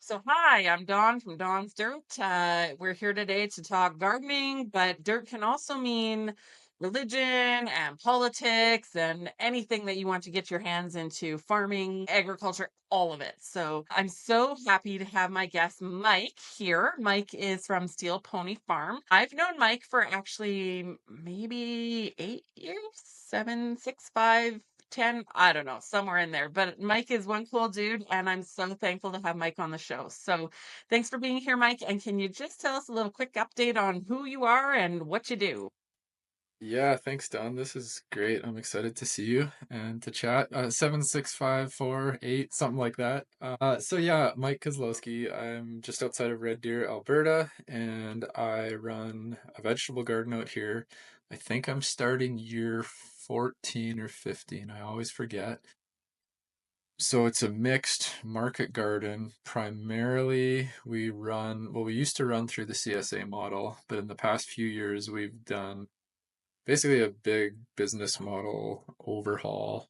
So, hi, I'm Dawn from Dawn's Dirt. We're here today to talk gardening, but dirt can also mean religion and politics and anything that you want to get your hands into farming, agriculture, all of it. So, I'm so happy to have my guest Mike here. Mike is from Steel Pony Farm. I've known Mike for actually maybe 8 years, seven, six, five, 10, I don't know, somewhere in there. But Mike is one cool dude, and I'm so thankful to have Mike on the show. So thanks for being here, Mike. And can you just tell us a little quick update on who you are and what you do? Yeah, thanks, Don. This is great. I'm excited to see you and to chat. 76548, something like that. So yeah, Mike Kozlowski. I'm just outside of Red Deer, Alberta, and I run a vegetable garden out here. I think I'm starting year 14 or 15. I always forget. So it's a mixed market garden. Primarily, we used to run through the CSA model, but in the past few years, we've done basically a big business model overhaul.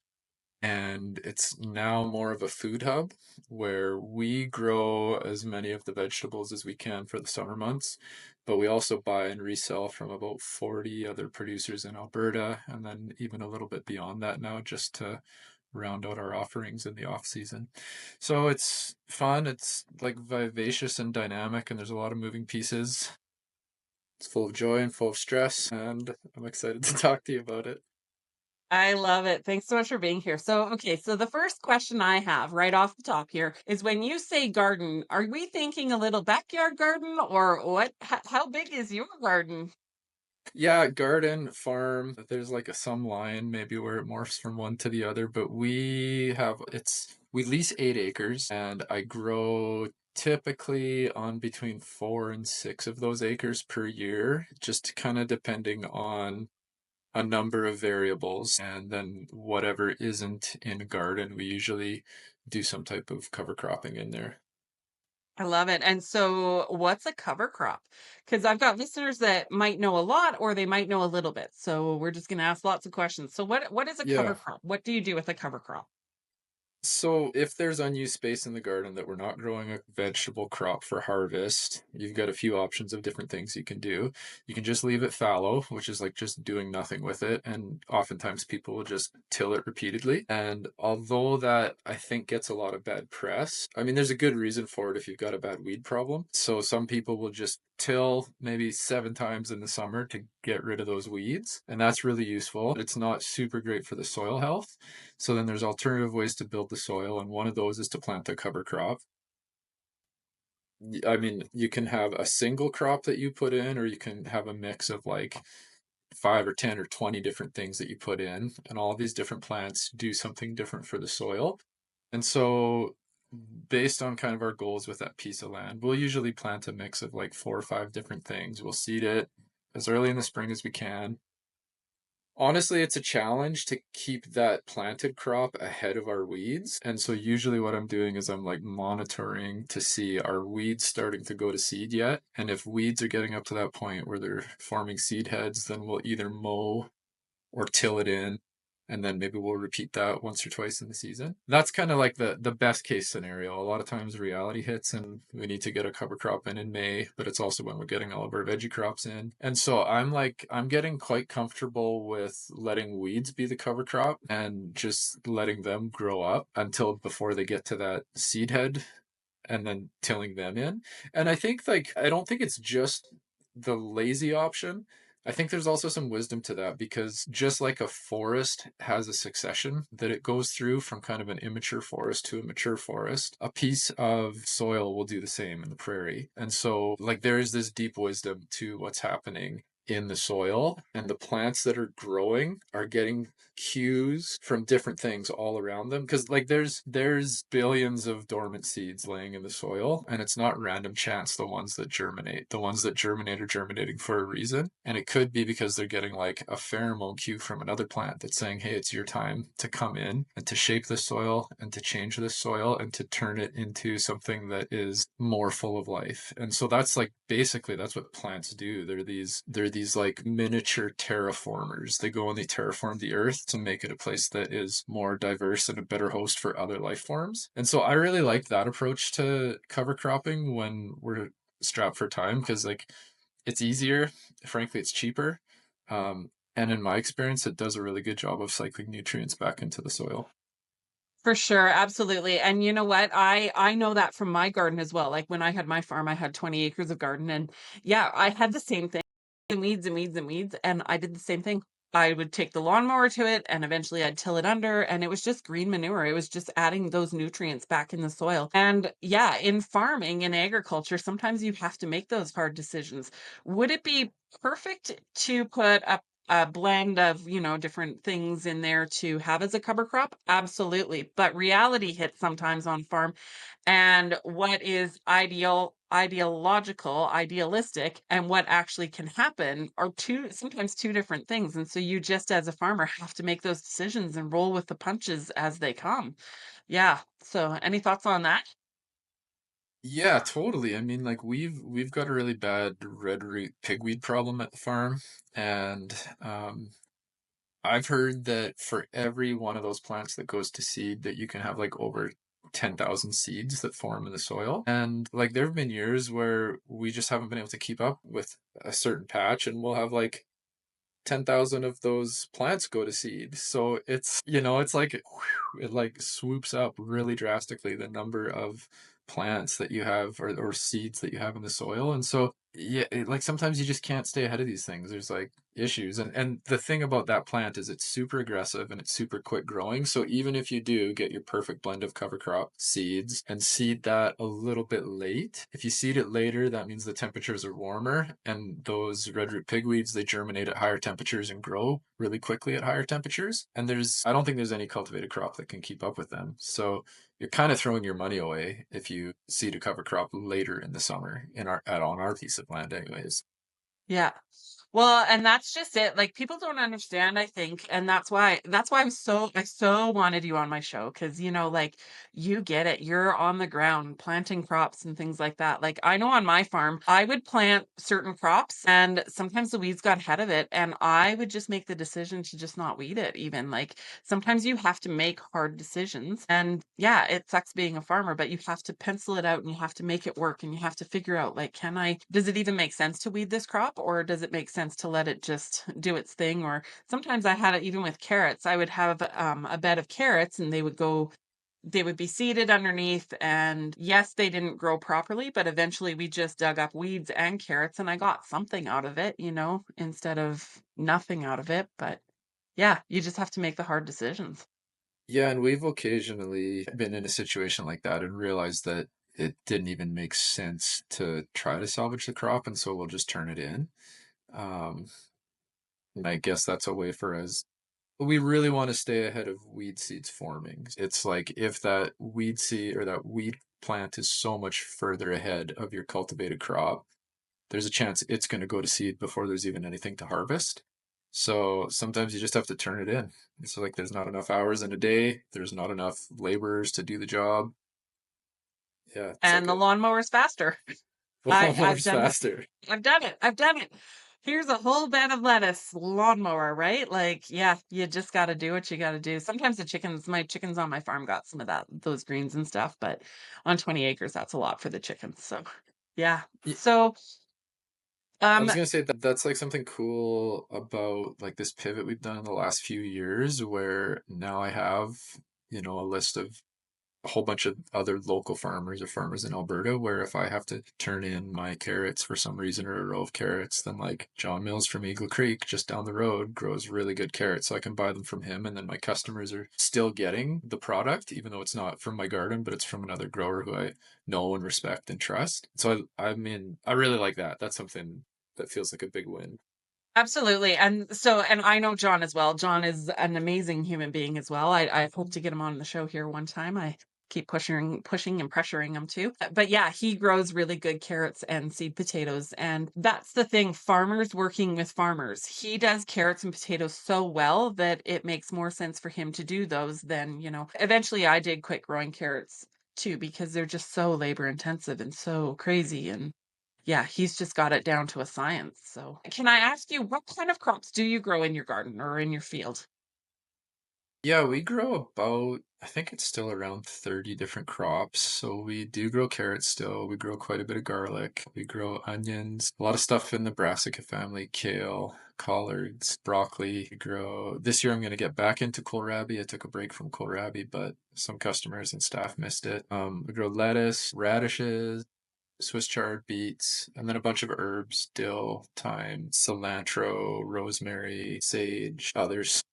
And it's now more of a food hub where we grow as many of the vegetables as we can for the summer months, but we also buy and resell from about 40 other producers in Alberta, and then even a little bit beyond that now just to round out our offerings in the off season. So it's fun, it's like vivacious and dynamic, and there's a lot of moving pieces. It's full of joy and full of stress, and I'm excited to talk to you about it. I love it. Thanks so much for being here. So, okay, so the first question I have right off the top here is when you say garden, are we thinking a little backyard garden or what? How big is your garden? Yeah, garden, farm, there's like a some line maybe where it morphs from one to the other, but we lease 8 acres and I grow typically on between 4 and 6 of those acres per year, just kind of depending on a number of variables. And then whatever isn't in a garden, we usually do some type of cover cropping in there. I love it. And so, what's a cover crop? Because I've got listeners that might know a lot or they might know a little bit. So, we're just going to ask lots of questions. So, what is a cover Yeah. crop? What do you do with a cover crop? So if there's unused space in the garden that we're not growing a vegetable crop for harvest, you've got a few options of different things you can do. You can just leave it fallow, which is like just doing nothing with it. And oftentimes people will just till it repeatedly. And although that I think gets a lot of bad press, I mean, there's a good reason for it if you've got a bad weed problem. So some people will just till maybe 7 times in the summer to get rid of those weeds. And that's really useful. It's not super great for the soil health. So then there's alternative ways to build the soil, and one of those is to plant a cover crop. I mean, you can have a single crop that you put in, or you can have a mix of like 5 or 10 or 20 different things that you put in, and all these different plants do something different for the soil. And so, based on kind of our goals with that piece of land, we'll usually plant a mix of like 4 or 5 different things. We'll seed it as early in the spring as we can. Honestly, it's a challenge to keep that planted crop ahead of our weeds. And so usually what I'm doing is I'm like monitoring to see are weeds starting to go to seed yet? And if weeds are getting up to that point where they're forming seed heads, then we'll either mow or till it in, and then maybe we'll repeat that once or twice in the season. That's kind of like the best case scenario. A lot of times reality hits and we need to get a cover crop in May, but it's also when we're getting all of our veggie crops in. And so I'm getting quite comfortable with letting weeds be the cover crop and just letting them grow up until before they get to that seed head and then tilling them in. And I think like I don't think it's just the lazy option. I think there's also some wisdom to that because just like a forest has a succession that it goes through from kind of an immature forest to a mature forest, a piece of soil will do the same in the prairie. And so like there is this deep wisdom to what's happening in the soil, and the plants that are growing are getting cues from different things all around them because like there's billions of dormant seeds laying in the soil, and it's not random chance the ones that germinate are germinating for a reason, and it could be because they're getting like a pheromone cue from another plant that's saying, hey, it's your time to come in and to shape the soil and to change the soil and to turn it into something that is more full of life. And so that's like basically that's what plants do. They're these like miniature terraformers. They go and they terraform the earth to make it a place that is more diverse and a better host for other life forms. And so I really like that approach to cover cropping when we're strapped for time because like it's easier, frankly it's cheaper. Um, and in my experience it does a really good job of cycling nutrients back into the soil. For sure, absolutely. And you know what? I know that from my garden as well. Like when I had my farm, I had 20 acres of garden and yeah, I had the same thing. And weeds and weeds and weeds. And I did the same thing. I would take the lawnmower to it and eventually I'd till it under and it was just green manure. It was just adding those nutrients back in the soil. And yeah, in farming and agriculture, sometimes you have to make those hard decisions. Would it be perfect to put a blend of, different things in there to have as a cover crop? Absolutely. But reality hits sometimes on farm and what is idealistic, and what actually can happen are sometimes two different things. And so you just as a farmer have to make those decisions and roll with the punches as they come. Yeah. So any thoughts on that? Yeah, totally. I mean, like we've got a really bad red root pigweed problem at the farm, and I've heard that for every one of those plants that goes to seed, that you can have like over 10,000 seeds that form in the soil. And like there have been years where we just haven't been able to keep up with a certain patch, and we'll have like 10,000 of those plants go to seed. So it's like it like swoops up really drastically the number of plants that you have or seeds that you have in the soil. And so yeah, like sometimes you just can't stay ahead of these things. There's like issues. And the thing about that plant is it's super aggressive and it's super quick growing. So even if you do get your perfect blend of cover crop seeds and seed that a little bit late, if you seed it later, that means the temperatures are warmer and those red root pigweeds, they germinate at higher temperatures and grow really quickly at higher temperatures. And I don't think there's any cultivated crop that can keep up with them. So you're kind of throwing your money away if you seed a cover crop later in the summer on our piece of land anyways. Yeah. Well, and that's just it. Like people don't understand, I think, and that's why I so wanted you on my show because like you get it. You're on the ground planting crops and things like that. Like I know on my farm, I would plant certain crops and sometimes the weeds got ahead of it and I would just make the decision to just not weed it even. Like sometimes you have to make hard decisions. And yeah, it sucks being a farmer, but you have to pencil it out and you have to make it work and you have to figure out like, does it even make sense to weed this crop or does it make sense to let it just do its thing? Or sometimes I had it even with carrots. I would have a bed of carrots and they would be seeded underneath and yes they didn't grow properly but eventually we just dug up weeds and carrots and I got something out of it instead of nothing out of it. But yeah, you just have to make the hard decisions. Yeah, and we've occasionally been in a situation like that and realized that it didn't even make sense to try to salvage the crop, and so we'll just turn it in. Um, and I guess that's a way for us. We really want to stay ahead of weed seeds forming. It's like if that weed seed or that weed plant is so much further ahead of your cultivated crop, there's a chance it's going to go to seed before there's even anything to harvest. So sometimes you just have to turn it in. It's like there's not enough hours in a day, there's not enough laborers to do the job. Yeah, it's And like the a lawnmower's faster. I've lawnmower's done it. faster. I've done it. I've done it. Here's a whole bed of lettuce, lawnmower, right? Like, yeah, you just got to do what you got to do. Sometimes my chickens on my farm got some of those greens and stuff, but on 20 acres, that's a lot for the chickens. So, yeah. Yeah, So, I um, was gonna say that that's like something cool about like this pivot we've done in the last few years where now I have, a list of a whole bunch of other local farmers or farmers in Alberta where if I have to turn in my carrots for some reason or a row of carrots, then like John Mills from Eagle Creek just down the road grows really good carrots. So I can buy them from him and then my customers are still getting the product, even though it's not from my garden, but it's from another grower who I know and respect and trust. So I mean, I really like that. That's something that feels like a big win. Absolutely. And I know John as well. John is an amazing human being as well. I hope to get him on the show here one time. I keep pushing and pressuring him to. But yeah, he grows really good carrots and seed potatoes. And that's the thing, farmers working with farmers. He does carrots and potatoes so well that it makes more sense for him to do those than, eventually I did quit growing carrots too because they're just so labor intensive and so crazy and yeah, he's just got it down to a science. So, can I ask you what kind of crops do you grow in your garden or in your field? Yeah, we grow about, I think it's still around 30 different crops. So we do grow carrots still. We grow quite a bit of garlic. We grow onions, a lot of stuff in the brassica family, kale, collards, broccoli. We grow, this year I'm going to get back into kohlrabi. I took a break from kohlrabi, but some customers and staff missed it. We grow lettuce, radishes, Swiss chard beets, and then a bunch of herbs, dill, thyme, cilantro, rosemary, sage, others.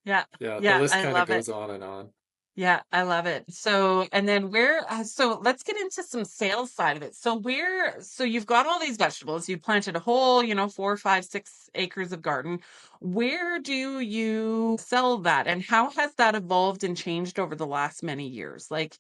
Yeah. Yeah, the Yeah, list I kind of love it. goes on and on. Yeah, I love it. So, and then so let's get into some sales side of it. So you've got all these vegetables, you planted a whole, 4, 5, 6 acres of garden. Where do you sell that? And how has that evolved and changed over the last many years? Like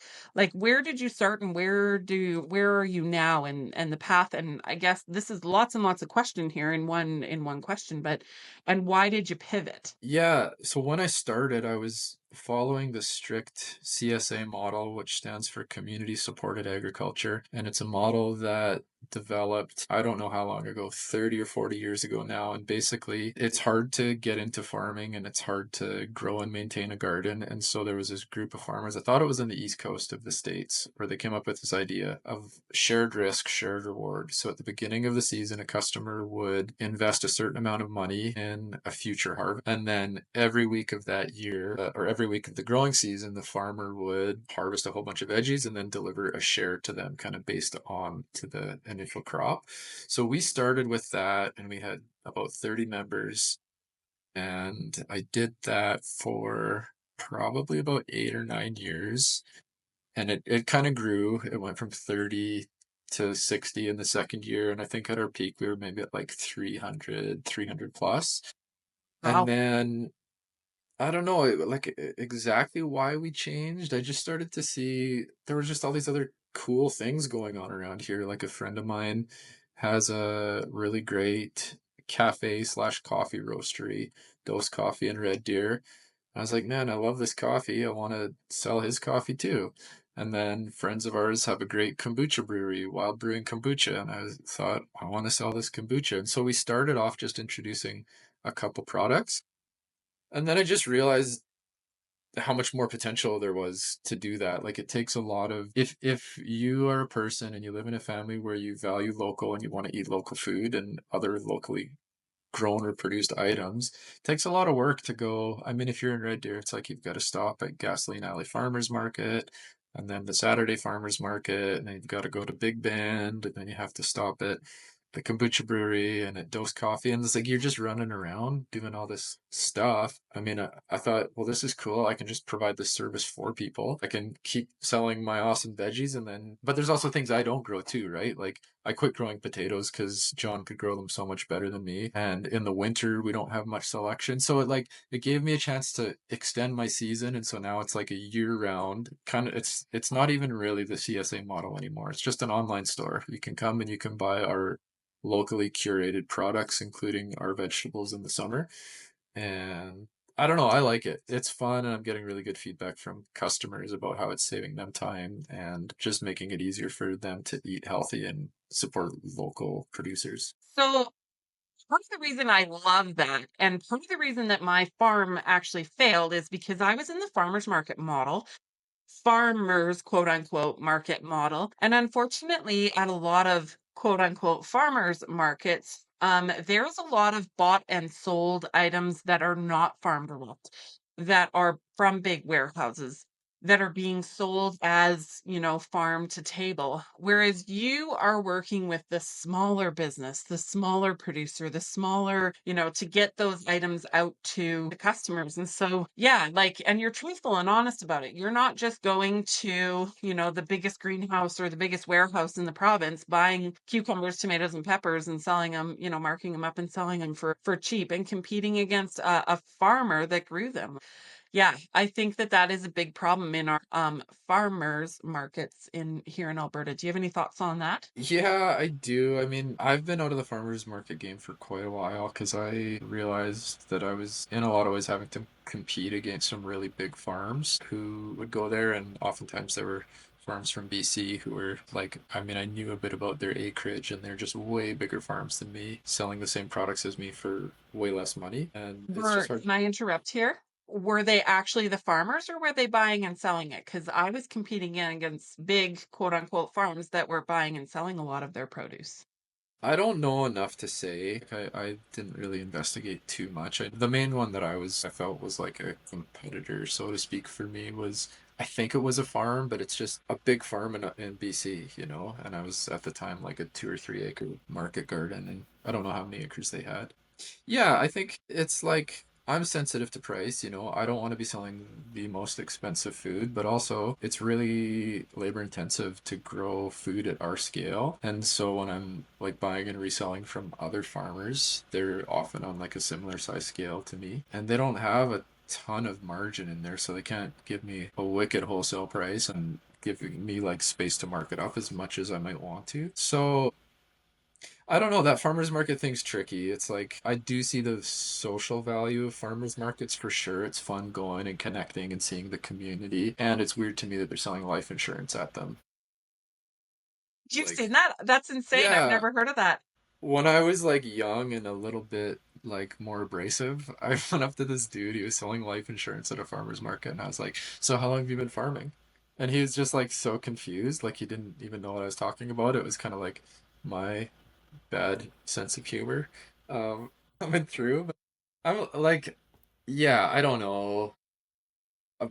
where did you start and where are you now and the path? And I guess this is lots and lots of question here in one question, but and why did you pivot? Yeah, so when I started, I was following the strict CSA model, which stands for Community Supported Agriculture. And it's a model that developed, I don't know how long ago, 30 or 40 years ago now. And basically, it's hard to get into farming and it's hard to grow and maintain a garden. And so there was this group of farmers, I thought it was in the East Coast of the States, where they came up with this idea of shared risk, shared reward. So at the beginning of the season, a customer would invest a certain amount of money in a future harvest. And then every week of that year, or every week of the growing season, the farmer would harvest a whole bunch of veggies and then deliver a share to them, kind of based on to the initial crop. So we started with that and we had about 30 members. And I did that for probably about 8 or 9 years. And it kind of grew. It went from 30 to 60 in the second year. And I think at our peak, we were maybe at like 300 plus. And Wow. then I don't know, like exactly why we changed. I just started to see there was just all these other cool things going on around here. Like a friend of mine has a really great cafe slash coffee roastery, Dose Coffee in Red Deer. I was like, man, I love this coffee. I want to sell his coffee too. And then friends of ours have a great kombucha brewery, Wild Brewing Kombucha. And thought, I want to sell this kombucha. And so we started off just introducing a couple products. And then I just realized how much more potential there was to do that. Like it takes a lot of if you are a person and you live in a family where you value local and you want to eat local food and other locally grown or produced items. It takes a lot of work to go. I mean, if you're in Red Deer, it's like you've got to stop at Gasoline Alley Farmers Market and then the Saturday Farmers Market, and then you've got to go to Big Bend, and then you have to stop at the kombucha brewery and at Dose Coffee. And it's like you're just running around doing all this stuff. I mean, I thought, well, this is cool. I can just provide this service for people. I can keep selling my awesome veggies. And then, but there's also things I don't grow too, right? Like I quit growing potatoes because John could grow them so much better than me. And in the winter, we don't have much selection. So it gave me a chance to extend my season. And so now it's like a year round kind of, it's not even really the CSA model anymore. It's just an online store. You can come and you can buy our locally curated products, including our vegetables in the summer. And I don't know, I like it. It's fun, and I'm getting really good feedback from customers about how it's saving them time and just making it easier for them to eat healthy and support local producers. So part of the reason I love that, and part of the reason that my farm actually failed is because I was in the farmer's market model, farmers, quote unquote, market model. And unfortunately, at a lot of quote unquote farmers markets, there's a lot of bought and sold items that are not farm direct, that are from big warehouses, that are being sold as, farm to table. Whereas you are working with the smaller business, the smaller producer, the smaller, to get those items out to the customers. And so, yeah, like, and you're truthful and honest about it. You're not just going to, the biggest greenhouse or the biggest warehouse in the province, buying cucumbers, tomatoes, and peppers and selling them, marking them up and selling them for cheap and competing against a farmer that grew them. Yeah, I think that that is a big problem in our farmers markets in here in Alberta. Do you have any thoughts on that? Yeah, I do. I mean, I've been out of the farmers market game for quite a while because I realized that I was in a lot of ways having to compete against some really big farms who would go there, and oftentimes there were farms from BC who were like, I mean, I knew a bit about their acreage and they're just way bigger farms than me, selling the same products as me for way less money, and it's just hard. Can I interrupt here? Were they actually the farmers or were they buying and selling it? Because I was competing against big quote unquote farms that were buying and selling a lot of their produce. I don't know enough to say. I didn't really investigate too much. The main one that I felt was like a competitor, so to speak, for me was I think it was a farm, but it's just a big farm in BC, you know. And I was at the time like a 2 or 3 acre market garden, and I don't know how many acres they had. Yeah, I think it's like I'm sensitive to price, you know. I don't want to be selling the most expensive food, but also it's really labor intensive to grow food at our scale. And so when I'm like buying and reselling from other farmers, they're often on like a similar size scale to me, and they don't have a ton of margin in there, so they can't give me a wicked wholesale price and giving me like space to mark it up as much as I might want to. So I don't know. That farmers market thing's tricky. It's like I do see the social value of farmers markets for sure. It's fun going and connecting and seeing the community. And it's weird to me that they're selling life insurance at them. You've Like, seen that? That's insane. I've yeah, never heard of that. when I was like young and a little bit like more abrasive, I went up to this dude. He was selling life insurance at a farmer's market, and I was like, "So how long have you been farming?" And he was just like so confused, like he didn't even know what I was talking about. It was kind of like my bad sense of humor coming through. But I'm like, yeah, I don't know.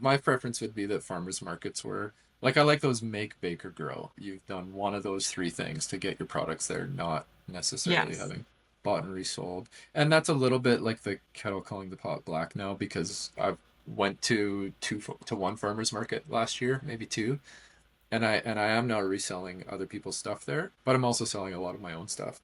My preference would be that farmers markets were like I like those make, bake, or grow. You've done one of those three things to get your products there, not necessarily Yes, having bought and resold. And that's a little bit like the kettle calling the pot black now because I've went to one farmers market last year, maybe two, and I am now reselling other people's stuff there, but I'm also selling a lot of my own stuff.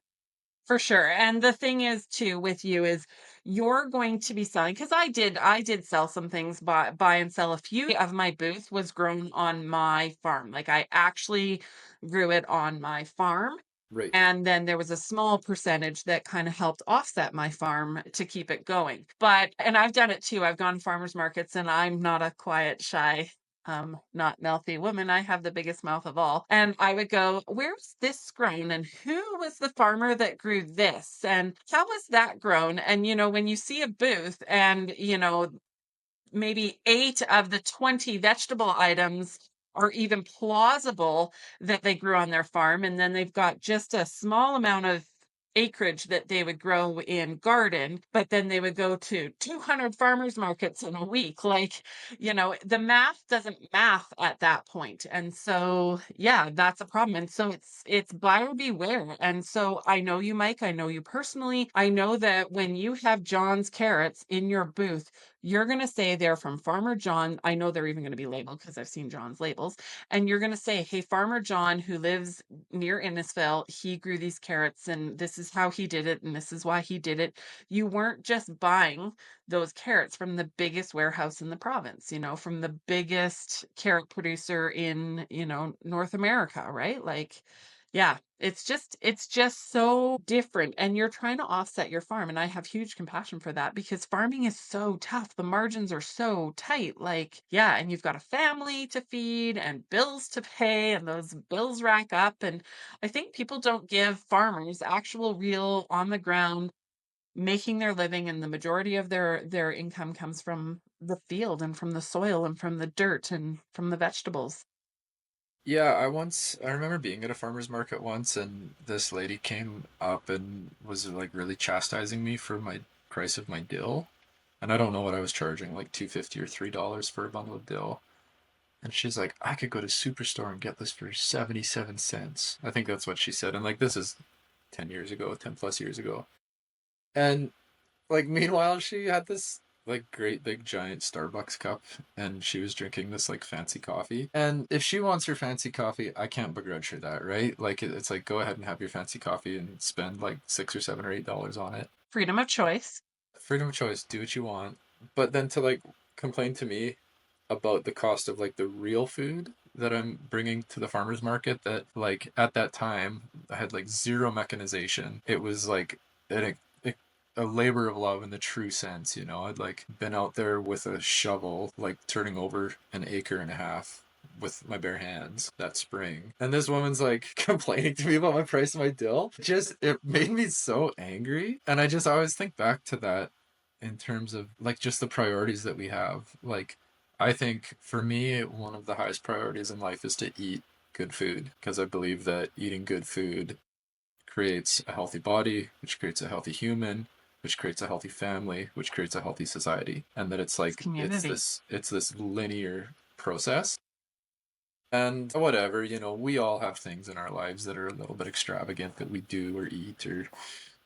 for sure. And the thing is too with you is you're going to be selling because I did sell some things, buy and sell a few of my booth was grown on my farm. Like I actually grew it on my farm. Right. And then there was a small percentage that kind of helped offset my farm to keep it going. But, and I've done it too. I've gone farmers markets and I'm not a quiet, shy, not mouthy woman. I have the biggest mouth of all. And I would go, where's this grown? And who was the farmer that grew this? And how was that grown? And, when you see a booth and, maybe 8 of the 20 vegetable items are even plausible that they grew on their farm, and then they've got just a small amount of acreage that they would grow in garden, but then they would go to 200 farmers markets in a week. Like, the math doesn't math at that point. And so, yeah, that's a problem. And so it's buyer beware. And so I know you, Mike, I know you personally. I know that when you have John's carrots in your booth, you're going to say they're from Farmer John. I know they're even going to be labeled because I've seen John's labels. And you're going to say, hey, Farmer John, who lives near Innisfil, he grew these carrots and this is how he did it. And this is why he did it. You weren't just buying those carrots from the biggest warehouse in the province, from the biggest carrot producer in, North America, right? Like, yeah, it's just so different and you're trying to offset your farm and I have huge compassion for that because farming is so tough. The margins are so tight. Like, yeah, and you've got a family to feed and bills to pay and those bills rack up and I think people don't give farmers actual real on the ground making their living and the majority of their income comes from the field and from the soil and from the dirt and from the vegetables. Yeah, I remember being at a farmer's market once and this lady came up and was like really chastising me for my price of my dill. And I don't know what I was charging, like 250 or $3 for a bundle of dill. And she's like, I could go to Superstore and get this for 77 cents. I think that's what she said. And like this is 10 years ago, 10 plus years ago. And like meanwhile she had this like great big giant Starbucks cup and she was drinking this like fancy coffee. And if she wants her fancy coffee, I can't begrudge her that, right? Like it's like go ahead and have your fancy coffee and spend like 6 or 7 or $8 on it. Freedom of choice. Freedom of choice, do what you want. But then to like complain to me about the cost of like the real food that I'm bringing to the farmers market that like at that time I had like zero mechanization. It was like an, a labor of love in the true sense, you know. I'd like been out there with a shovel, like turning over an acre and a half with my bare hands that spring. And this woman's like complaining to me about my price of my dill. Just it made me so angry. And I just always think back to that in terms of like just the priorities that we have. Like, I think for me, one of the highest priorities in life is to eat good food because I believe that eating good food creates a healthy body, which creates a healthy human, which creates a healthy family, which creates a healthy society, and that it's It's like community. it's this linear process. And whatever, we all have things in our lives that are a little bit extravagant that we do or eat or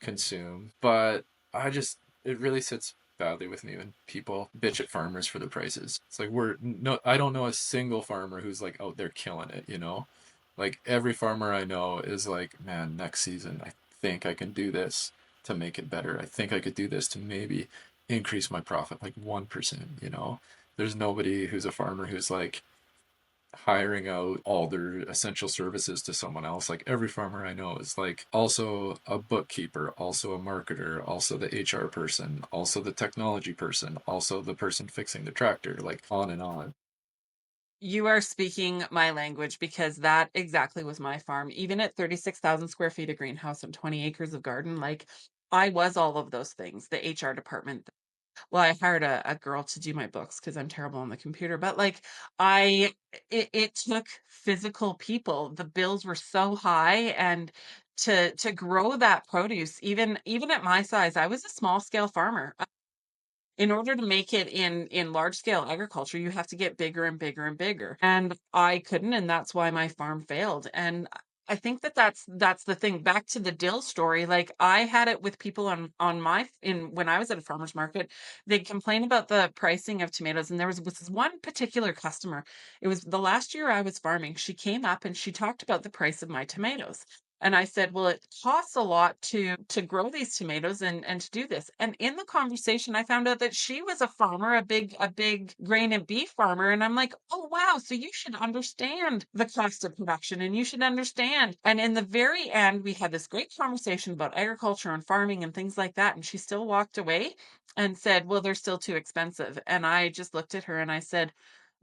consume. But I just, it really sits badly with me when people bitch at farmers for the prices. It's like I don't know a single farmer who's like out there killing it. Like every farmer I know is like, man, next season I think I can do this to make it better. I think I could do this to maybe increase my profit like 1%. There's nobody who's a farmer who's like, hiring out all their essential services to someone else. Like every farmer I know is like also a bookkeeper, also a marketer, also the HR person, also the technology person, also the person fixing the tractor, like on and on. You are speaking my language because that exactly was my farm. Even at 36,000 square feet of greenhouse and 20 acres of garden, like I was all of those things, the HR department. Well, I hired a girl to do my books because I'm terrible on the computer, but like I it took physical people. The bills were so high and to grow that produce, even at my size, I was a small scale farmer. In order to make it in large scale agriculture, you have to get bigger and bigger and bigger. And I couldn't, and that's why my farm failed. And I think that that's the thing. Back to the dill story, like I had it with people on my in when I was at a farmer's market, they'd complain about the pricing of tomatoes. And there was this one particular customer. It was the last year I was farming. She came up and she talked about the price of my tomatoes. And I said, "Well, it costs a lot to grow these tomatoes and to do this." And in the conversation, I found out that she was a farmer, a big grain and beef farmer. And I'm like, "Oh, wow. So you should understand the cost of production and you should understand." And in the very end, we had this great conversation about agriculture and farming and things like that. And she still walked away and said, "Well, they're still too expensive." And I just looked at her and I said,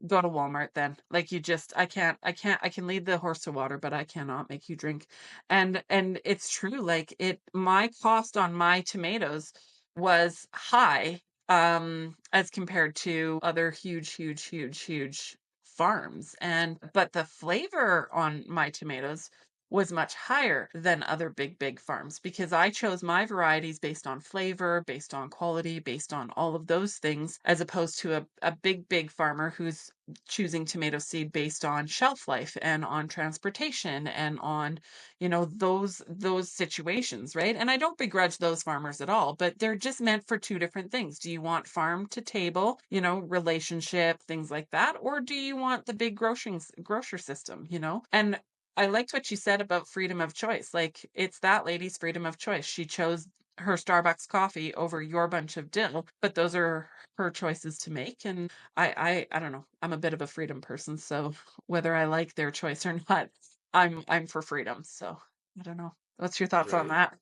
"Go to Walmart then. Like you just I can lead the horse to water, but I cannot make you drink." And it's true. Like my cost on my tomatoes was high as compared to other huge farms. And but the flavor on my tomatoes was much higher than other big farms because I chose my varieties based on flavor, based on quality, based on all of those things, as opposed to a big farmer who's choosing tomato seed based on shelf life and on transportation and on those situations, right? And I don't begrudge those farmers at all, but they're just meant for two different things. Do you want farm to table, relationship, things like that, or do you want the big grocery system? And I liked what you said about freedom of choice. Like it's that lady's freedom of choice. She chose her Starbucks coffee over your bunch of dill, but those are her choices to make. And I don't know. I'm a bit of a freedom person, so whether I like their choice or not, I'm for freedom. So I don't know. What's your thoughts on Right. that?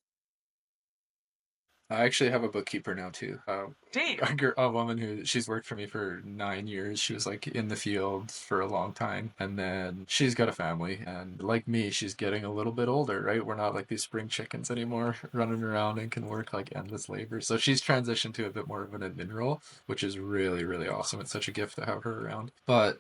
I actually have a bookkeeper now too. Do you? A woman who she's worked for me for 9 years. She was like in the field for a long time, and then she's got a family. And like me, she's getting a little bit older, right? We're not like these spring chickens anymore, running around and can work like endless labor. So she's transitioned to a bit more of an admin role, which is really, really awesome. It's such a gift to have her around. But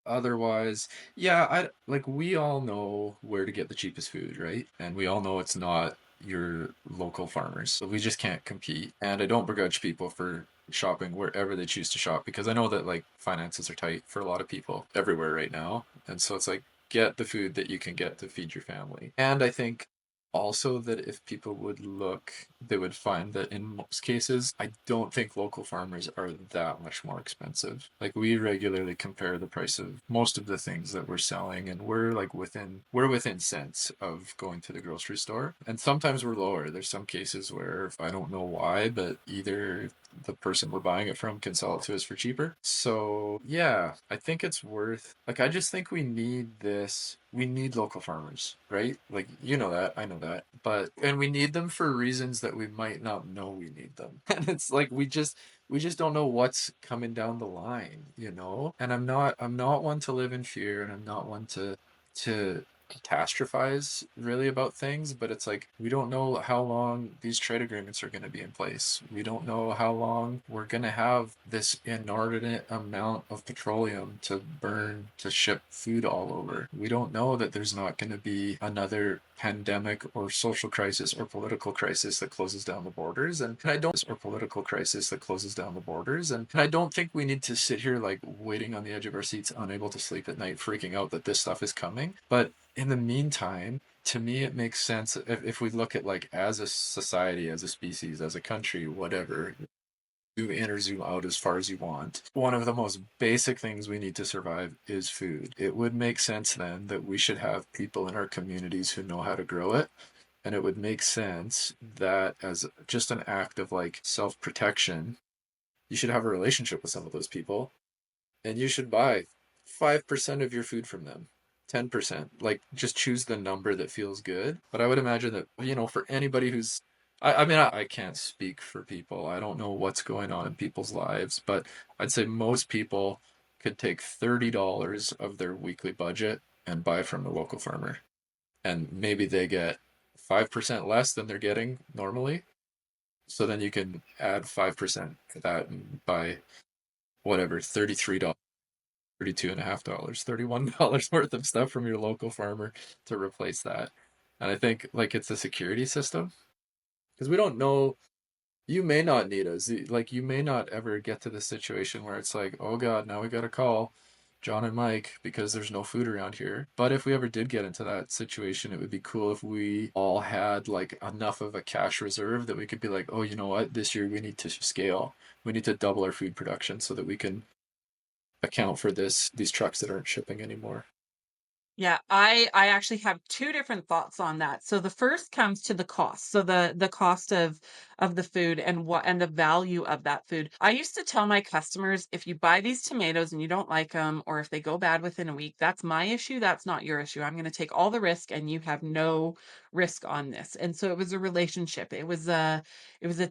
otherwise, yeah, I like we all know where to get the cheapest food, right? And we all know it's not your local farmers. So we just can't compete. And I don't begrudge people for shopping wherever they choose to shop because I know that like finances are tight for a lot of people everywhere right now. And so it's like get the food that you can get to feed your family. And I think also that if people would look, they would find that in most cases, I don't think local farmers are that much more expensive. Like we regularly compare the price of most of the things that we're selling, and we're within cents of going to the grocery store. And sometimes we're lower. There's some cases where I don't know why, but either the person we're buying it from can sell it to us for cheaper. So yeah, I think it's worth like I just think we need local farmers, right? Like you know that, I know that. But and we need them for reasons that we might not know we need them. And it's like we just don't know what's coming down the line. And I'm not one to live in fear and I'm not one to catastrophize really about things, but it's like we don't know how long these trade agreements are going to be in place. We don't know how long we're going to have this inordinate amount of petroleum to burn to ship food all over. We don't know that there's not going to be another pandemic or social crisis or political crisis that closes down the borders, and I don't think we need to sit here like waiting on the edge of our seats, unable to sleep at night, freaking out that this stuff is coming. But in the meantime, to me, it makes sense if we look at like as a society, as a species, as a country, whatever, zoom in or zoom out as far as you want. One of the most basic things we need to survive is food. It would make sense then that we should have people in our communities who know how to grow it. And it would make sense that as just an act of like self protection, you should have a relationship with some of those people and you should buy 5% of your food from them. 10%. Like, just choose the number that feels good. But I would imagine that, for anybody who's, I can't speak for people. I don't know what's going on in people's lives, but I'd say most people could take $30 of their weekly budget and buy from the local farmer. And maybe they get 5% less than they're getting normally. So then you can add 5% to that and buy whatever, $33, $32.50, $31 worth of stuff from your local farmer to replace that. And I think like it's a security system because we don't know. You may not need us. Like you may not ever get to the situation where it's like, oh God, now we got to call John and Mike because there's no food around here. But if we ever did get into that situation, it would be cool if we all had like enough of a cash reserve that we could be like, oh, you know what? This year we need to scale. We need to double our food production so that we can account for these trucks that aren't shipping anymore. Yeah, I actually have two different thoughts on that. So the first comes to the cost. So the cost of the food and what and the value of that food. I used to tell my customers if you buy these tomatoes and you don't like them or if they go bad within a week, that's my issue, that's not your issue. I'm going to take all the risk and you have no risk on this. And so it was a relationship. It was a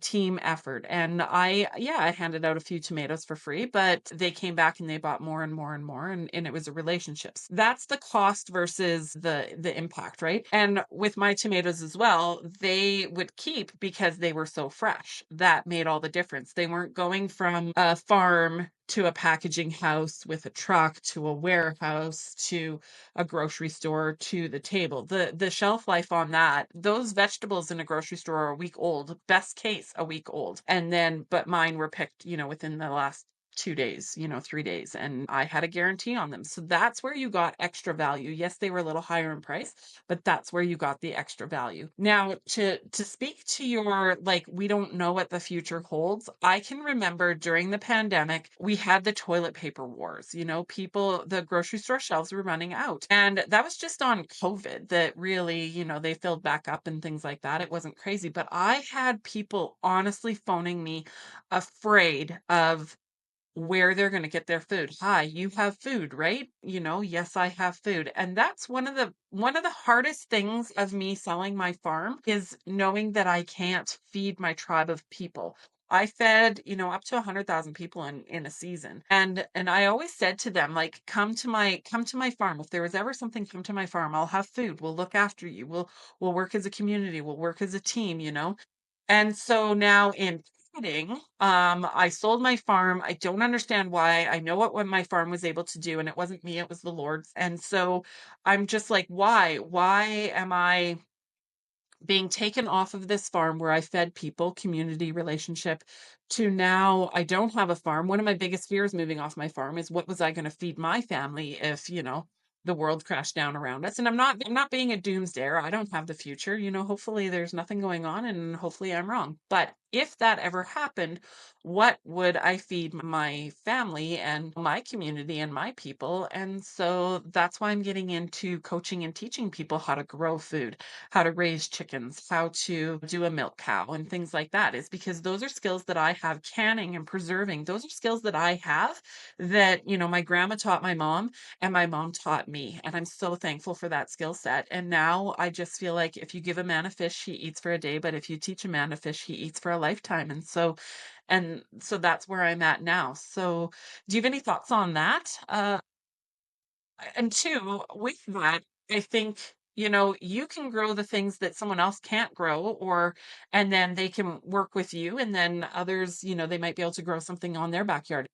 team effort. And I handed out a few tomatoes for free, but they came back and they bought more and more and more. And it was a relationship. That's the cost versus the impact, right? And with my tomatoes as well, they would keep because they were so fresh. That made all the difference. They weren't going from a farm to a packaging house with a truck to a warehouse to a grocery store to the table. The shelf life on that, those vegetables in a grocery store are a week old, best case a week old. And then but mine were picked, within the last 2 days, 3 days, and I had a guarantee on them. So that's where you got extra value. Yes, they were a little higher in price, but that's where you got the extra value. Now, to speak to your like, we don't know what the future holds. I can remember during the pandemic, we had the toilet paper wars. The grocery store shelves were running out. And that was just on COVID that really, they filled back up and things like that. It wasn't crazy, but I had people honestly phoning me afraid of where they're going to get their food. Hi, you have food, right? Yes, I have food. And that's one of the hardest things of me selling my farm is knowing that I can't feed my tribe of people. I fed, up to 100,000 people in a season. And I always said to them like come to my farm. If there was ever something, come to my farm. I'll have food. We'll look after you. We'll work as a community. We'll work as a team. And so now in pivoting, I sold my farm. I don't understand why. I know what my farm was able to do, and it wasn't me, it was the Lord's. And so I'm just like, why? Why am I being taken off of this farm where I fed people, community relationship, to now I don't have a farm. One of my biggest fears moving off my farm is what was I going to feed my family if, the world crashed down around us. And I'm not being a doomsdayer. I don't have the future. Hopefully there's nothing going on and hopefully I'm wrong. But if that ever happened, what would I feed my family and my community and my people? And so that's why I'm getting into coaching and teaching people how to grow food, how to raise chickens, how to do a milk cow, and things like that, is because those are skills that I have. Canning and preserving, those are skills that I have that, my grandma taught my mom and my mom taught me. And I'm so thankful for that skill set. And now I just feel like if you give a man a fish, he eats for a day, but if you teach a man to fish, he eats for a lifetime. And so that's where I'm at now. So do you have any thoughts on that? And two, with that, I think, you can grow the things that someone else can't grow, and then they can work with you, and then others, they might be able to grow something on their backyard.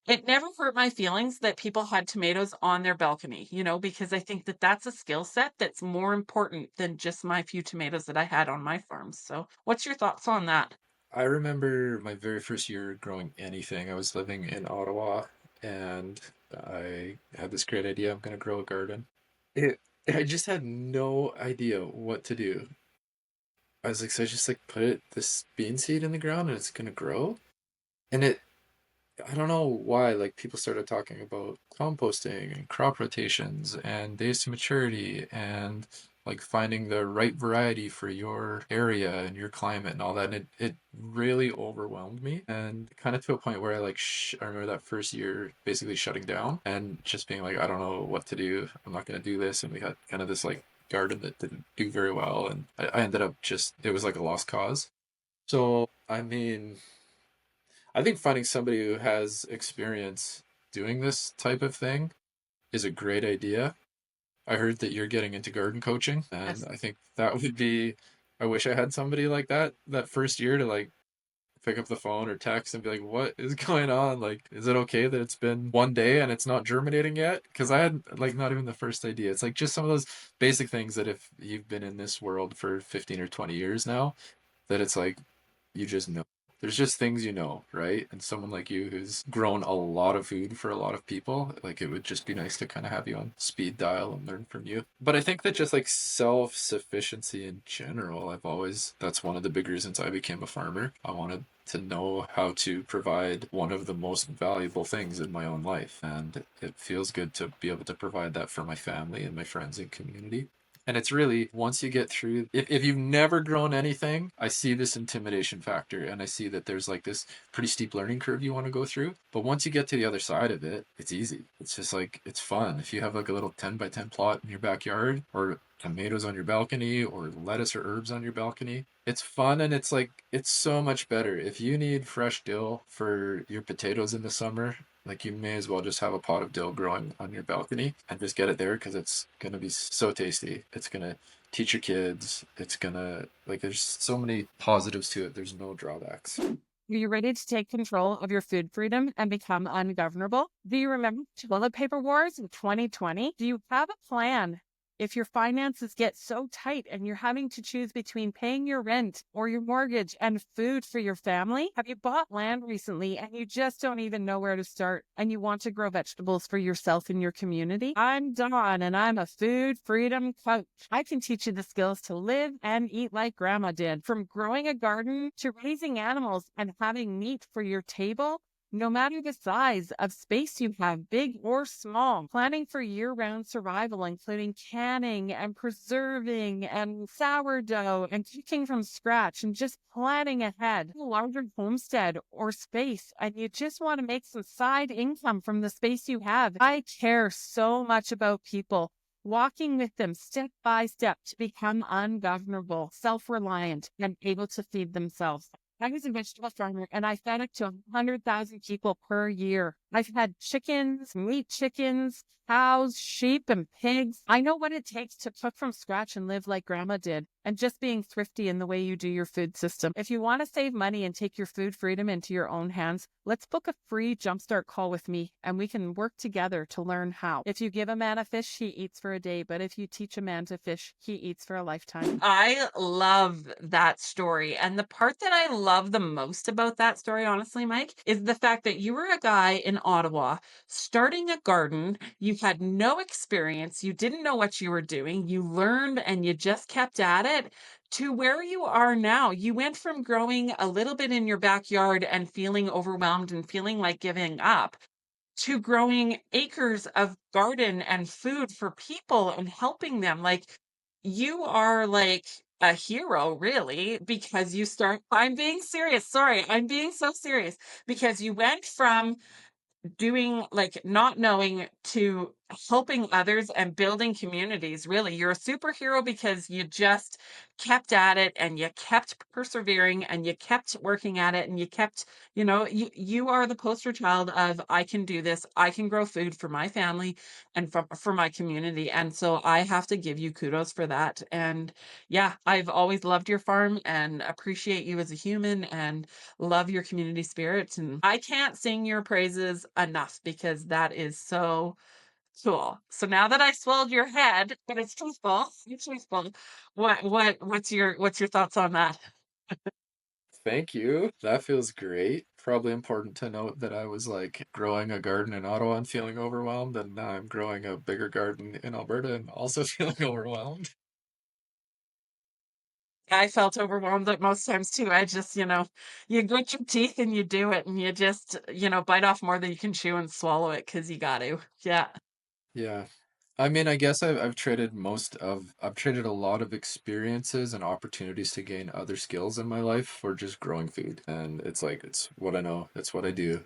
It never hurt my feelings that people had tomatoes on their balcony, because I think that that's a skill set that's more important than just my few tomatoes that I had on my farm. So, what's your thoughts on that? I remember my very first year growing anything. I was living in Ottawa and I had this great idea. I'm going to grow a garden. It, I just had no idea what to do. I was like, so I just like put this bean seed in the ground and it's going to grow. And I don't know why, like people started talking about composting and crop rotations and days to maturity and like finding the right variety for your area and your climate and all that. And it really overwhelmed me and kind of to a point where I remember that first year basically shutting down and just being like, I don't know what to do. I'm not going to do this. And we had kind of this like garden that didn't do very well. And I ended up just, it was like a lost cause. So, I mean, I think finding somebody who has experience doing this type of thing is a great idea. I heard that you're getting into garden coaching, and Yes. I think that would be. I wish I had somebody like that first year to like pick up the phone or text and be like, "What is going on? Like, is it okay that it's been one day and it's not germinating yet?" Because I had like not even the first idea. It's like just some of those basic things that if you've been in this world for 15 or 20 years now, that it's like you just know. There's just things you know, right? And someone like you who's grown a lot of food for a lot of people, like it would just be nice to kind of have you on speed dial and learn from you. But I think that just like self-sufficiency in general, that's one of the big reasons I became a farmer. I wanted to know how to provide one of the most valuable things in my own life. And it feels good to be able to provide that for my family and my friends and community. And it's really once you get through, if you've never grown anything, I see this intimidation factor and I see that there's like this pretty steep learning curve you want to go through. But once you get to the other side of it, it's easy. It's just like, it's fun. If you have like a little 10 by 10 plot in your backyard or tomatoes on your balcony or lettuce or herbs on your balcony, it's fun and it's like, it's so much better. If you need fresh dill for your potatoes in the summer, like you may as well just have a pot of dill growing on your balcony and just get it there because it's gonna be so tasty. It's gonna teach your kids. It's gonna like there's so many positives to it. There's no drawbacks. Are you ready to take control of your food freedom and become ungovernable? Do you remember toilet paper wars in 2020? Do you have a plan? If your finances get so tight and you're having to choose between paying your rent or your mortgage and food for your family, have you bought land recently and you just don't even know where to start and you want to grow vegetables for yourself and your community? I'm Dawn and I'm a food freedom coach. I can teach you the skills to live and eat like grandma did, from growing a garden to raising animals and having meat for your table. No matter the size of space you have, big or small, planning for year-round survival, including canning and preserving and sourdough and cooking from scratch and just planning ahead. A larger homestead or space, and you just want to make some side income from the space you have. I care so much about people. Walking with them step by step to become ungovernable, self-reliant, and able to feed themselves. I was a vegetable farmer and I fed up to 100,000 people per year. I've had chickens, meat chickens, cows, sheep, and pigs. I know what it takes to cook from scratch and live like grandma did, and just being thrifty in the way you do your food system. If you want to save money and take your food freedom into your own hands, let's book a free jumpstart call with me and we can work together to learn how. If you give a man a fish, he eats for a day, but if you teach a man to fish, he eats for a lifetime. I love that story. And the part that I love the most about that story, honestly, Mike, is the fact that you were a guy in Ottawa starting a garden. You had no experience. You didn't know what you were doing. You learned and you just kept at it to where you are now. You went from growing a little bit in your backyard and feeling overwhelmed and feeling like giving up to growing acres of garden and food for people and helping them. Like, you are like a hero, really, because I'm being serious. Sorry, I'm being so serious because you went from doing like not knowing to helping others and building communities. Really, you're a superhero because you just kept at it and you kept persevering and you kept working at it and you kept, you are the poster child of I can do this. I can grow food for my family and for my community. And so I have to give you kudos for that. And yeah, I've always loved your farm and appreciate you as a human and love your community spirit. And I can't sing your praises enough because that is so cool. So now that I swelled your head, but it's truthful. What's your thoughts on that? Thank you. That feels great. Probably important to note that I was like growing a garden in Ottawa and feeling overwhelmed, and now I'm growing a bigger garden in Alberta and also feeling overwhelmed. I felt overwhelmed at most times too. I just, you grit your teeth and you do it and you just, bite off more than you can chew and swallow it because you got to. Yeah. Yeah. I mean, I guess I've traded a lot of experiences and opportunities to gain other skills in my life for just growing food. And it's like, it's what I know, it's what I do.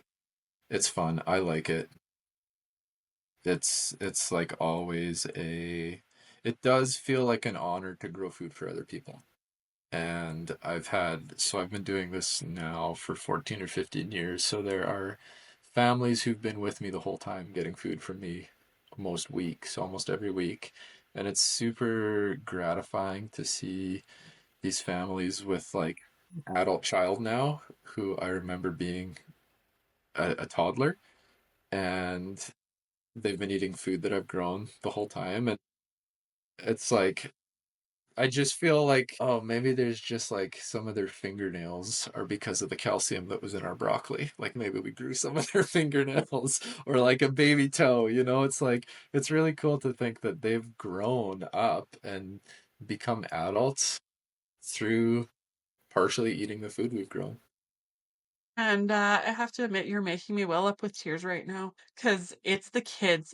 It's fun. I like it. It's like always it does feel like an honor to grow food for other people. And I've been doing this now for 14 or 15 years. So there are families who've been with me the whole time getting food from me most weeks, almost every week. And it's super gratifying to see these families with like adult child now who I remember being a toddler, and they've been eating food that I've grown the whole time. And it's like I just feel like, oh, maybe there's just like some of their fingernails are because of the calcium that was in our broccoli. Like maybe we grew some of their fingernails or like a baby toe, you know? It's like, it's really cool to think that they've grown up and become adults through partially eating the food we've grown. And I have to admit, you're making me well up with tears right now because it's the kids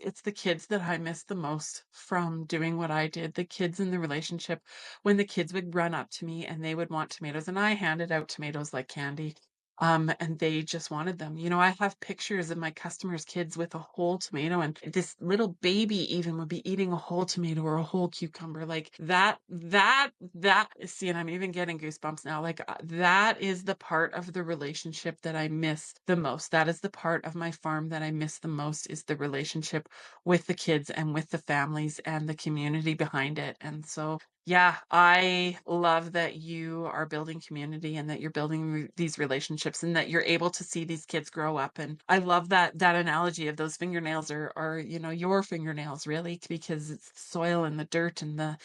that I miss the most from doing what I did. The kids in the relationship, when the kids would run up to me and they would want tomatoes, and I handed out tomatoes like candy. And they just wanted them. I have pictures of my customers' kids with a whole tomato, and this little baby even would be eating a whole tomato or a whole cucumber. Like see, and I'm even getting goosebumps now. Like that is the part of the relationship that I miss the most. That is the part of my farm that I miss the most is the relationship with the kids and with the families and the community behind it. And so yeah, I love that you are building community and that you're building these relationships and that you're able to see these kids grow up. And I love that analogy of those fingernails are, your fingernails really, because it's the soil and the dirt and the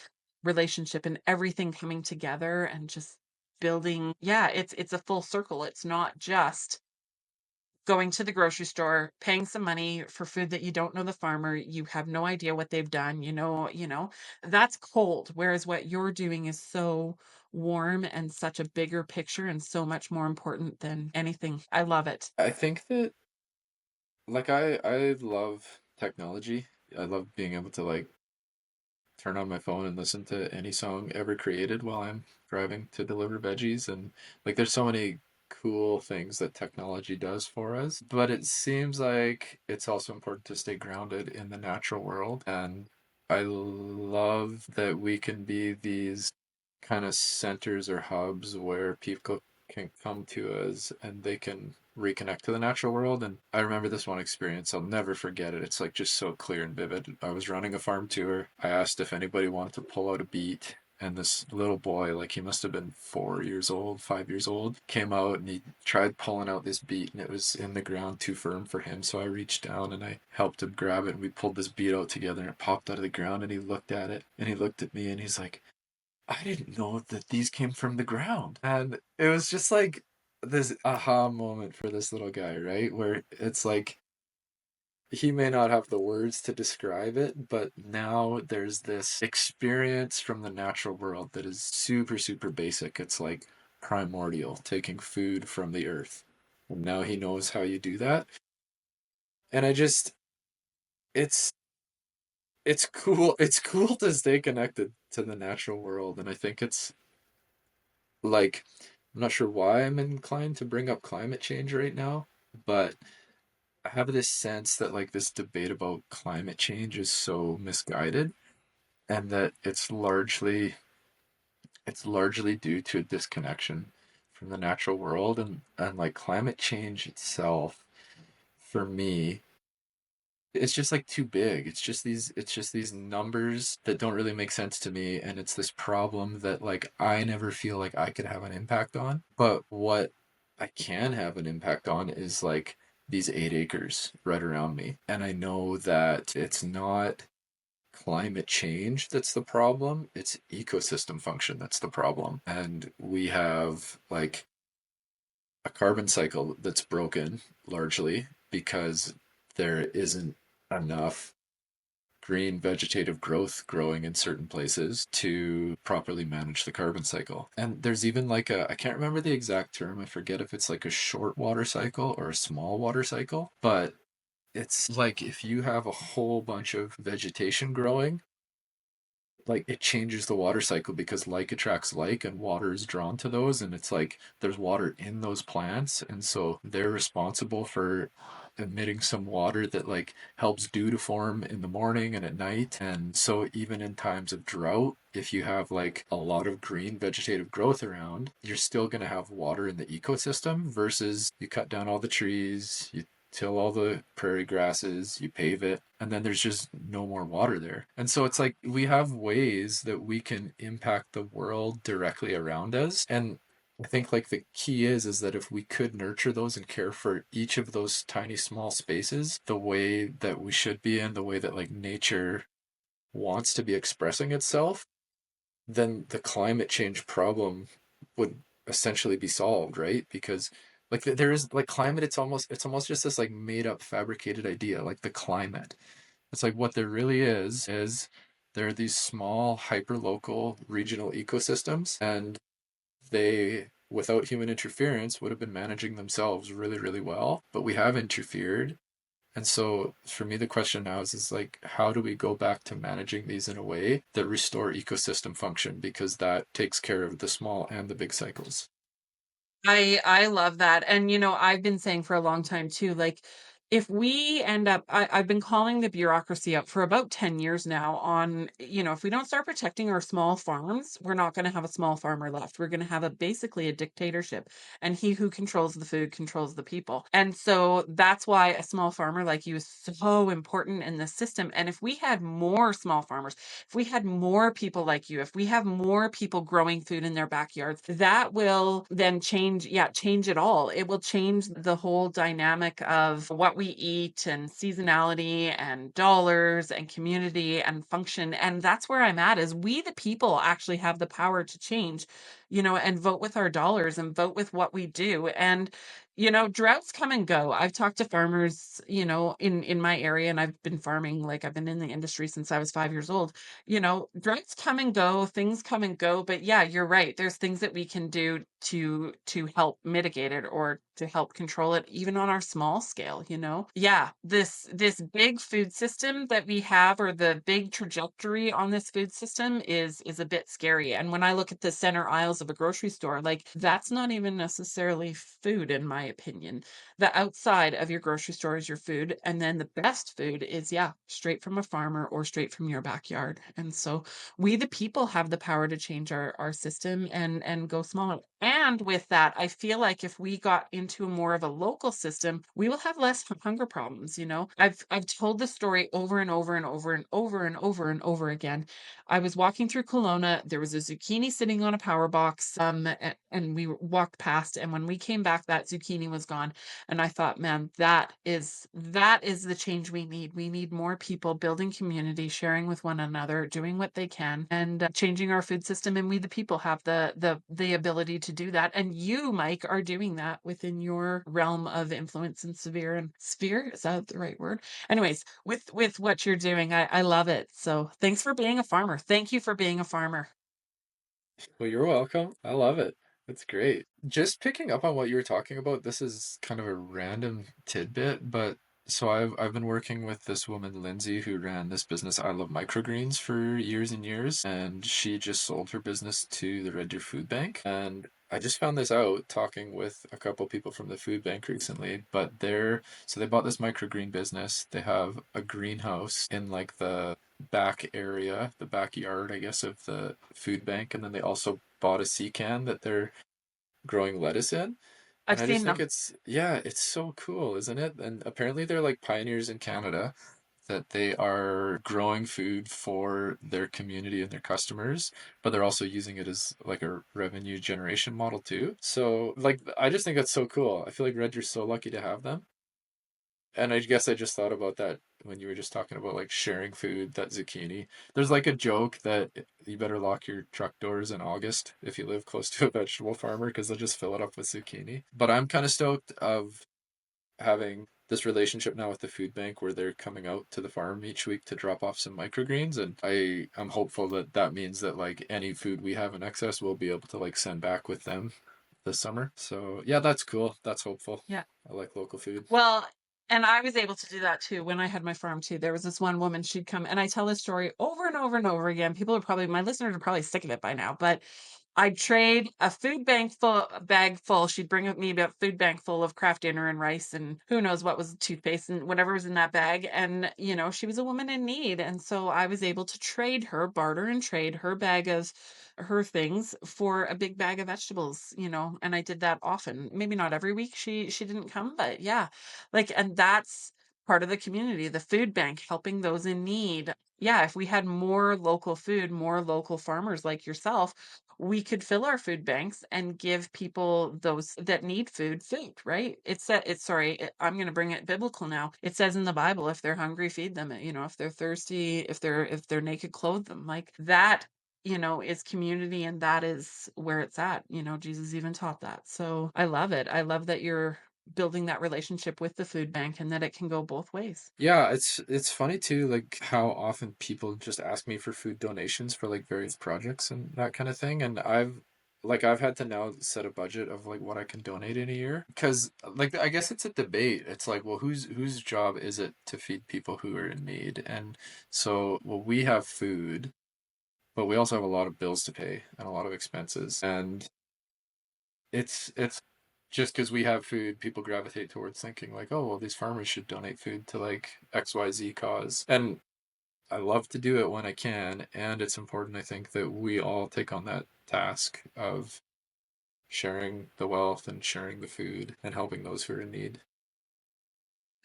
relationship and everything coming together and just building. Yeah, it's a full circle. It's not just going to the grocery store, paying some money for food that you don't know the farmer, you have no idea what they've done, that's cold. Whereas what you're doing is so warm and such a bigger picture and so much more important than anything. I love it. I think that like I love technology. I love being able to like turn on my phone and listen to any song ever created while I'm driving to deliver veggies. And like, there's so many cool things that technology does for us. But it seems like it's also important to stay grounded in the natural world. And I love that we can be these kind of centers or hubs where people can come to us and they can reconnect to the natural world. And I remember this one experience, I'll never forget it. It's like just so clear and vivid. I was running a farm tour. I asked if anybody wanted to pull out a beet. And this little boy, like he must have been 4 years old, 5 years old, came out and he tried pulling out this beet and it was in the ground too firm for him. So I reached down and I helped him grab it and we pulled this beet out together and it popped out of the ground and he looked at it and he looked at me and he's like, I didn't know that these came from the ground. And it was just like this aha moment for this little guy, right? Where it's like he may not have the words to describe it, but now there's this experience from the natural world that is super, super basic. It's like primordial, taking food from the earth. And now he knows how you do that. And it's it's cool. It's cool to stay connected to the natural world. And I think it's like, I'm not sure why I'm inclined to bring up climate change right now, but I have this sense that like this debate about climate change is so misguided, and that it's largely due to a disconnection from the natural world, and like climate change itself for me, it's just like too big. It's just these numbers that don't really make sense to me, and it's this problem that like I never feel like I could have an impact on. But what I can have an impact on is like these 8 acres right around me. And I know that it's not climate change that's the problem, it's ecosystem function that's the problem. And we have like a carbon cycle that's broken largely because there isn't enough green vegetative growth growing in certain places to properly manage the carbon cycle. And there's even like I can't remember the exact term, I forget if it's like a short water cycle or a small water cycle, but it's like if you have a whole bunch of vegetation growing, like it changes the water cycle because like attracts like and water is drawn to those, and it's like there's water in those plants, and so they're responsible for emitting some water that like helps dew to form in the morning and at night. And so even in times of drought, if you have like a lot of green vegetative growth around, you're still going to have water in the ecosystem, versus you cut down all the trees, you till all the prairie grasses, you pave it, and then there's just no more water there. And so it's like we have ways that we can impact the world directly around us. And I think like the key is that if we could nurture those and care for each of those tiny small spaces the way that we should be, and the way that like nature wants to be expressing itself, then the climate change problem would essentially be solved, right? Because like there is like climate, it's almost just this like made up fabricated idea, like the climate. It's like what there really is there are these small hyper local regional ecosystems, and they, without human interference, would have been managing themselves really, really well. But we have interfered, and so for me, the question now is like, how do we go back to managing these in a way that restore ecosystem function? Because that takes care of the small and the big cycles. I love that. And I've been saying for a long time too, like if we end up I've been calling the bureaucracy up for about 10 years now on, if we don't start protecting our small farms, we're not going to have a small farmer left. We're going to have basically a dictatorship. And he who controls the food controls the people. And so that's why a small farmer like you is so important in this system. And if we had more small farmers, if we had more people like you, if we have more people growing food in their backyards, that will then change it all. It will change the whole dynamic of what we eat and seasonality and dollars and community and function. And that's where I'm at is we the people actually have the power to change, and vote with our dollars and vote with what we do. And droughts come and go. I've talked to farmers, in my area, and I've been farming, like I've been in the industry since I was 5 years old. Droughts come and go, things come and go, but yeah, you're right. There's things that we can do to help mitigate it or to help control it, even on our small scale. Yeah, this big food system that we have, or the big trajectory on this food system is a bit scary. And when I look at the center aisles of a grocery store, like that's not even necessarily food, in my opinion. The outside of your grocery store is your food, and then the best food is, yeah, straight from a farmer or straight from your backyard. And so we the people have the power to change our system and go smaller. And with that, I feel like if we got into more of a local system, we will have less hunger problems. I've told the story over and over and over and over and over and over again. I was walking through Kelowna. There was a zucchini sitting on a power box, and we walked past. And when we came back, that zucchini was gone. And I thought, man, that is the change we need. We need more people building community, sharing with one another, doing what they can, and changing our food system. And we, the people, have the ability to do that. And you, Mike, are doing that within your realm of influence and severe and sphere. Is that the right word? Anyways, with what you're doing, I love it. So thanks for being a farmer. Thank you for being a farmer. Well, you're welcome. I love it. That's great. Just picking up on what you were talking about, this is kind of a random tidbit, but so I've been working with this woman, Lindsay, who ran this business, I Love Microgreens, for years and years, and she just sold her business to the Red Deer Food Bank. And I just found this out talking with a couple people from the food bank recently, but they bought this microgreen business. They have a greenhouse in like the back area, the backyard, I guess, of the food bank, and then they also bought a sea can that they're growing lettuce in. And I've I just seen think them. yeah, it's so cool, isn't it? And apparently they're like pioneers in Canada that they are growing food for their community and their customers, but they're also using it as like a revenue generation model too. So like I just think that's so cool. I feel like Red Deer's so lucky to have them. And I guess I just thought about that when you were just talking about like sharing food, that zucchini. There's like a joke that you better lock your truck doors in August if you live close to a vegetable farmer because they'll just fill it up with zucchini. But I'm kind of stoked of having this relationship now with the food bank where they're coming out to the farm each week to drop off some microgreens, and I'm hopeful that that means that like any food we have in excess we'll be able to like send back with them this summer. So yeah, that's cool, that's hopeful. Yeah. I like local food. Well, and I was able to do that too when I had my farm too. There was this one woman, she'd come, and I tell this story over and over and over again. People are probably, my listeners are probably sick of it by now, but I'd trade a food bank full, a bag full. She'd bring me about food bank full of Kraft Dinner and rice and who knows what was toothpaste and whatever was in that bag. And, you know, she was a woman in need. And so I was able to trade her, barter and trade her bag of her things for a big bag of vegetables, you know, and I did that often. Maybe not every week she didn't come, but yeah. Like, and that's part of the community, the food bank, helping those in need. Yeah, if we had more local food, more local farmers like yourself, we could fill our food banks and give people those that need food, right? I'm going to bring it biblical now. It says in the Bible, if they're hungry, feed them. You know, if they're thirsty, if they're naked, clothe them. Like that, you know, is community, and that is where it's at. You know, Jesus even taught that. So I love it. I love that you're building that relationship with the food bank and that it can go both ways. Yeah, it's funny too, like how often people just ask me for food donations for like various projects and that kind of thing. And I've had to now set a budget of like what I can donate in a year. Because like I guess it's a debate. It's like, well, whose job is it to feed people who are in need? And so, well, we have food, but we also have a lot of bills to pay and a lot of expenses. And it's just because we have food, people gravitate towards thinking like, oh, well, these farmers should donate food to like XYZ cause. And I love to do it when I can, and it's important, I think, that we all take on that task of sharing the wealth and sharing the food and helping those who are in need.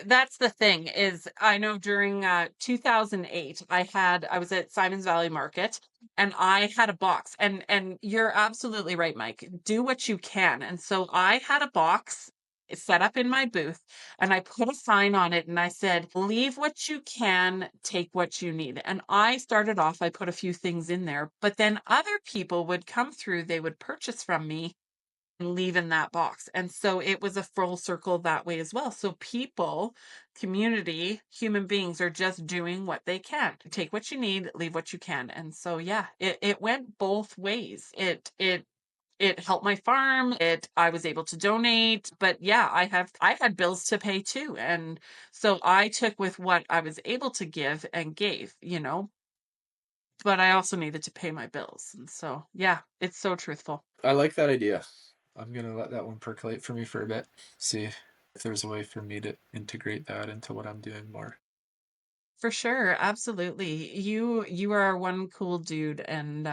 That's the thing is I know during 2008 I was at Simons Valley Market and I had a box, and you're absolutely right, Mike. Do what you can. And so I had a box set up in my booth and I put a sign on it and I said, "Leave what you can, take what you need." And I started off, I put a few things in there, but then other people would come through, they would purchase from me leave in that box. And so it was a full circle that way as well. So people, community, human beings are just doing what they can. Take what you need, leave what you can. And so yeah, it went both ways. It helped my farm. It I was able to donate, but yeah, I had bills to pay too. And so I took with what I was able to give and gave, you know, but I also needed to pay my bills. And so yeah, it's so truthful. I like that idea. I'm gonna let that one percolate for me for a bit. See if there's a way for me to integrate that into what I'm doing more. For sure, absolutely. You are one cool dude, and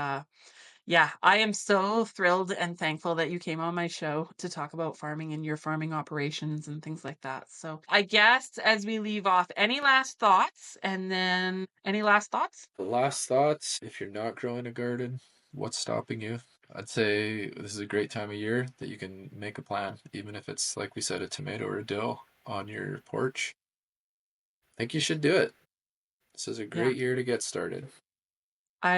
yeah, I am so thrilled and thankful that you came on my show to talk about farming and your farming operations and things like that. So, I guess as we leave off, any last thoughts? And then any last thoughts? The last thoughts, if you're not growing a garden, what's stopping you? I'd say this is a great time of year that you can make a plan, even if it's like we said, a tomato or a dill on your porch. I think you should do it. This is a Yeah. great year to get started. I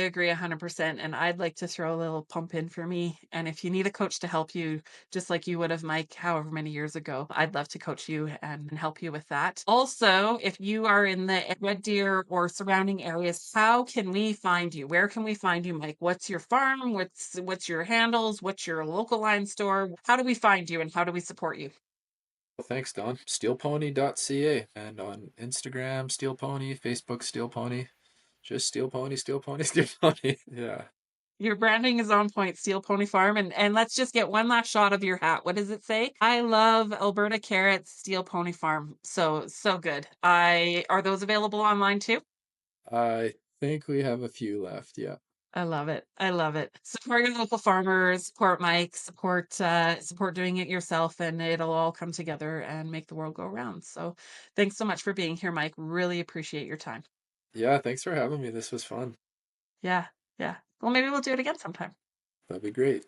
agree 100%, and I'd like to throw a little pump in for me. And if you need a coach to help you, just like you would have Mike, however many years ago, I'd love to coach you and help you with that. Also, if you are in the Red Deer or surrounding areas, how can we find you? Where can we find you, Mike? What's your farm? What's your handles? What's your local line store? How do we find you and how do we support you? Well, thanks, Don. Steelpony.ca and on Instagram, Steel Pony, Facebook, Steel Pony. Just Steel Pony, Steel Pony, Steel Pony. Yeah. Your branding is on point, Steel Pony Farm, and let's just get one last shot of your hat. What does it say? I love Alberta carrots, Steel Pony Farm. So good. I Are those available online too? I think we have a few left. Yeah. I love it. I love it. Support your local farmers, support Mike, support doing it yourself, and it'll all come together and make the world go round. So thanks so much for being here, Mike. Really appreciate your time. Yeah, thanks for having me. This was fun. Yeah, yeah. Well, maybe we'll do it again sometime. That'd be great.